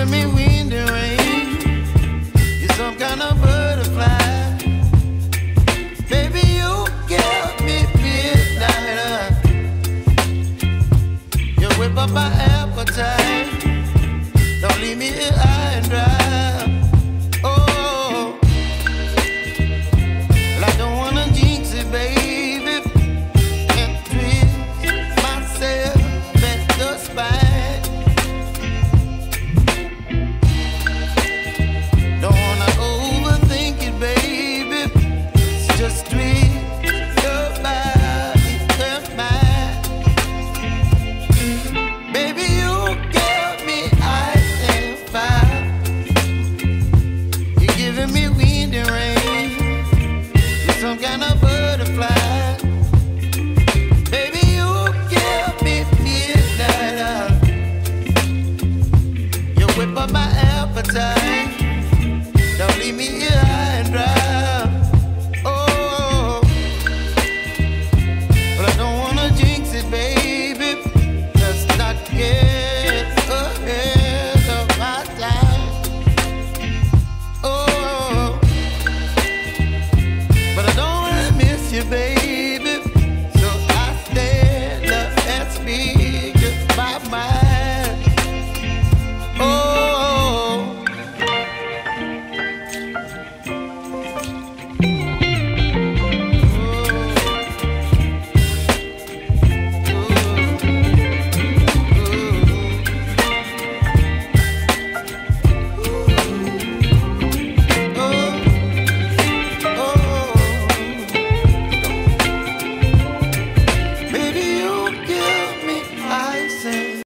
giving me wind and rain. You're some kind of butterfly. Baby, you give me midnight. You whip up my appetite. Don't leave me here high and dry. Oh, well, I don't wanna jinx it, baby. Can't twist myself at the spine. Don't wanna overthink it, baby. It's just twist your body and mine. Baby, you give me ice and fire. You're giving me wind and rain. You're some kind of butterfly. Baby, you give me midnight. You whip up my appetite. Don't leave me